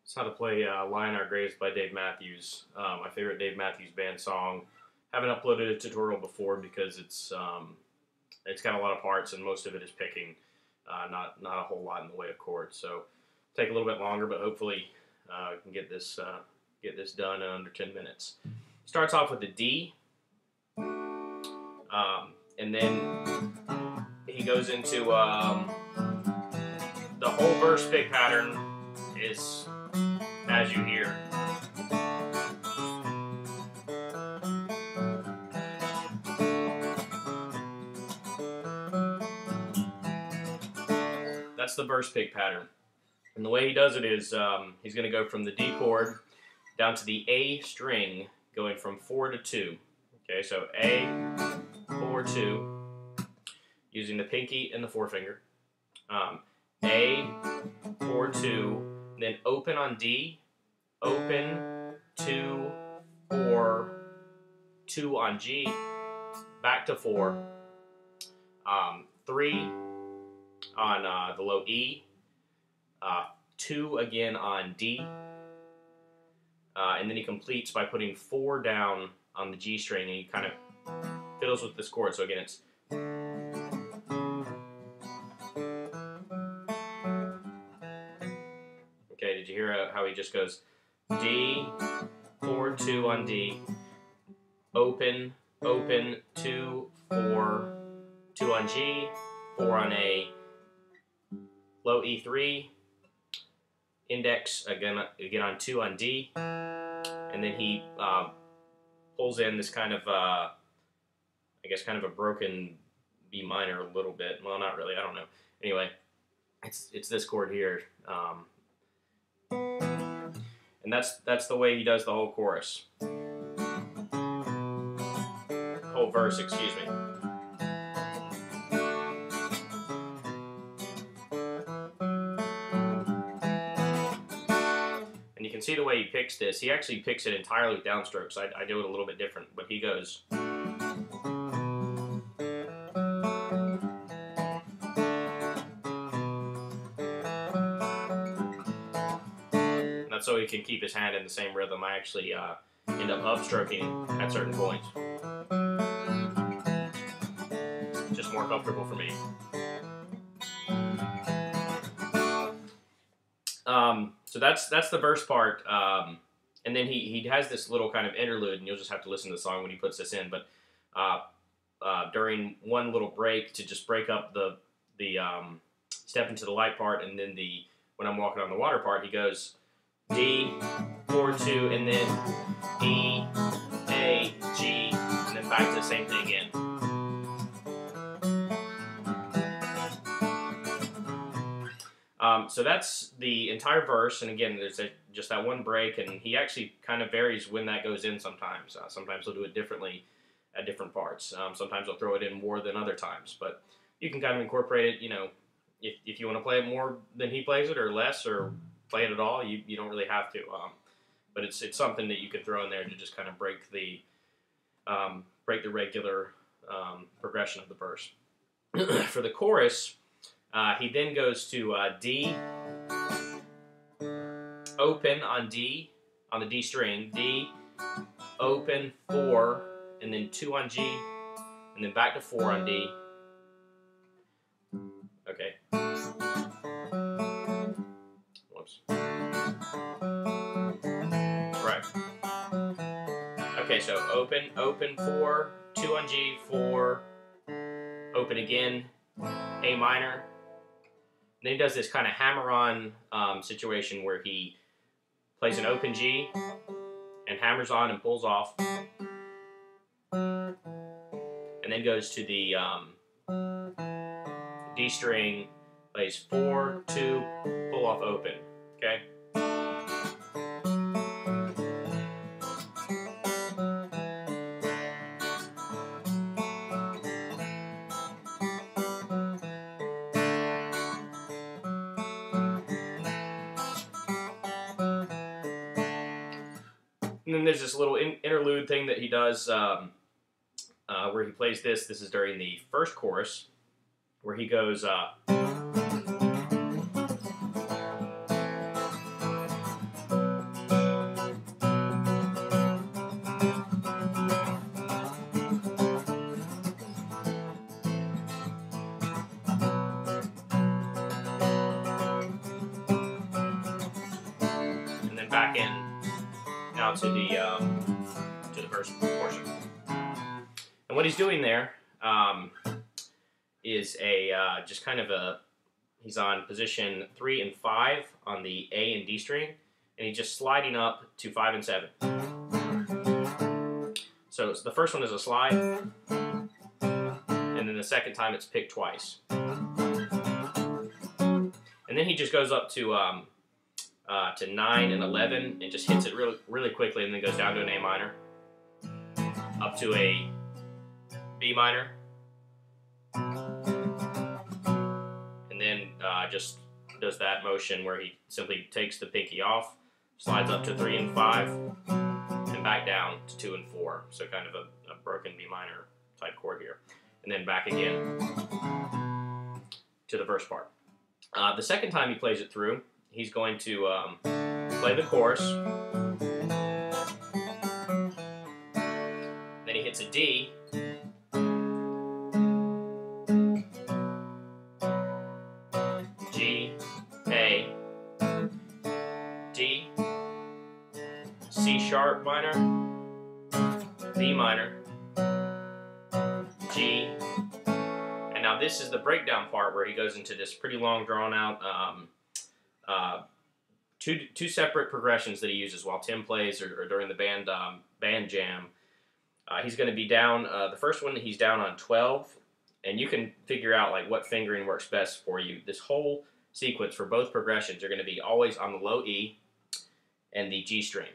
It's how to play Lie in Our Graves by Dave Matthews, my favorite Dave Matthews Band song. Haven't uploaded a tutorial before because it's got a lot of parts and most of it is picking, not a whole lot in the way of chords. So take a little bit longer, but hopefully we can get this done in under 10 minutes. Starts off with the D, and then he goes into the whole verse pick pattern is as you hear. That's the verse pick pattern. And the way he does it is he's going to go from the D chord down to the A string, going from 4 to 2. Okay, so A, 4, 2, using the pinky and the forefinger. A, 4, 2, then open on D, open, 2, 4, 2 on G, back to 4, 3 on the low E, 2 again on D, and then he completes by putting 4 down on the G string, and he kind of fiddles with this chord. So again, it's okay. Did you hear how he just goes D, 4, 2 on D, open, open, 2, 4, 2 on G, 4 on A, low E3, index again on 2 on D, and then he pulls in this kind of I guess kind of a broken B minor a little bit. Well, not really. I don't know. Anyway, it's this chord here, and that's the way he does the whole chorus, whole verse. Excuse me. You can see the way he picks this. He actually picks it entirely with downstrokes. I do it a little bit different, but he goes. And that's so he can keep his hand in the same rhythm. I actually end up upstroking at certain points. Just more comfortable for me. So that's the verse part, and then he has this little kind of interlude, and you'll just have to listen to the song when he puts this in. But during one little break, to just break up the step into the light part, and then the when I'm walking on the water part, he goes D, 4, 2, and then E, A, G, and then back to the same thing again. So that's the entire verse, and again, there's just that one break, and he actually kind of varies when that goes in sometimes. Sometimes he'll do it differently at different parts. Sometimes he'll throw it in more than other times, but you can kind of incorporate it, you know, if you want to play it more than he plays it, or less, or play it at all, you don't really have to. But it's something that you can throw in there to just kind of break the regular progression of the verse. For the chorus, he then goes to D, open on D, on the D string, D, open, 4, and then 2 on G, and then back to 4 on D. Okay. Whoops. Right. Okay, so open, 4, 2 on G, 4, open again, A minor. Then he does this kind of hammer-on situation where he plays an open G and hammers on and pulls off, and then goes to the D string, plays 4, 2, pull off, open. Okay. And then there's this little interlude thing that he does where he plays this. This is during the first chorus, where he goes, back in now to the first portion. And what he's doing there is just kind of he's on position 3 and 5 on the A and D string, and he's just sliding up to 5 and 7. So the first one is a slide, and then the second time it's picked twice. And then he just goes up to 9 and 11 and just hits it really quickly, and then goes down to an A minor, up to a B minor, and then just does that motion where he simply takes the pinky off, slides up to 3 and 5, and back down to 2 and 4. So kind of a broken B minor type chord here. And then back again to the first part. The second time he plays it through, he's going to play the chorus. Then he hits a D. G, A, D, C sharp minor, B minor, G, and now this is the breakdown part where he goes into this pretty long drawn out two separate progressions that he uses while Tim plays or during the band jam. He's going to be down, the first one he's down on 12, and you can figure out like what fingering works best for you. This whole sequence for both progressions are going to be always on the low E and the G string.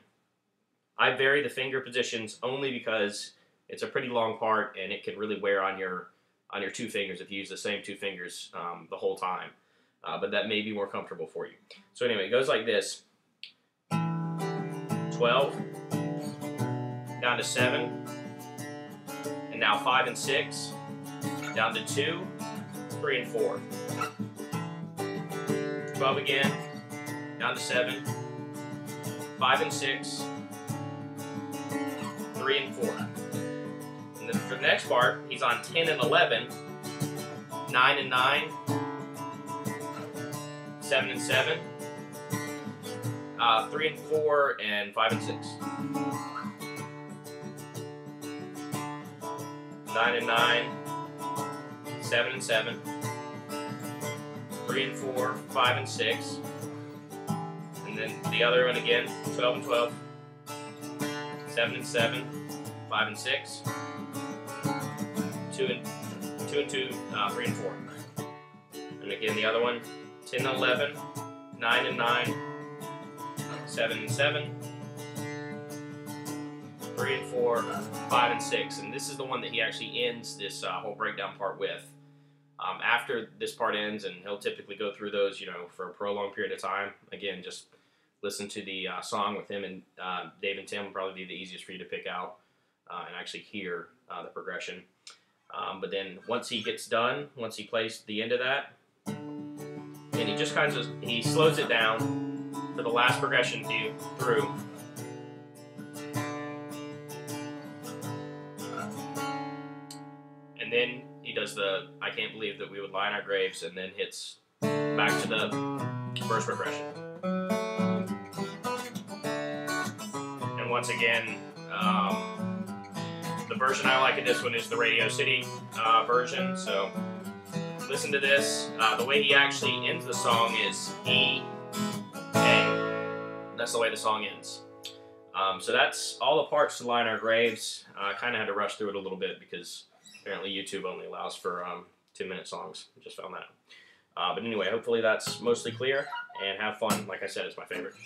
I vary the finger positions only because it's a pretty long part and it can really wear on your two fingers if you use the same two fingers the whole time. But that may be more comfortable for you. So anyway, it goes like this. 12, down to 7, and now 5 and 6, down to 2, 3 and 4. 12 again, down to 7, 5 and 6, 3 and 4. And then for the next part, he's on 10 and 11, 9 and 9, 7 and 7, 3 and 4, and 5 and 6. 9 and 9, 7 and 7, 3 and 4, 5 and 6, and then the other one again, 12 and 12, 7 and 7, 5 and 6, 2 and 2, 3 and 4. And again the other one, 10 and 11, 9 and 9, 7 and 7, 3 and 4, 5 and 6. And this is the one that he actually ends this whole breakdown part with. After this part ends, and he'll typically go through those, for a prolonged period of time. Again, just listen to the song with him, and Dave and Tim will probably be the easiest for you to pick out and actually hear the progression. But then once he gets done, once he plays the end of that, and he just he slows it down for the last progression through. And then he does the I can't believe that we would lie in our graves, and then hits back to the first progression. And once again, the version I like of this one is the Radio City version, so listen to this. The way he actually ends the song is E, A. That's the way the song ends. So that's all the parts to Lie in Our Graves. I kind of had to rush through it a little bit because apparently YouTube only allows for 2-minute songs. I just found that out. But anyway, hopefully that's mostly clear, and have fun. Like I said, it's my favorite.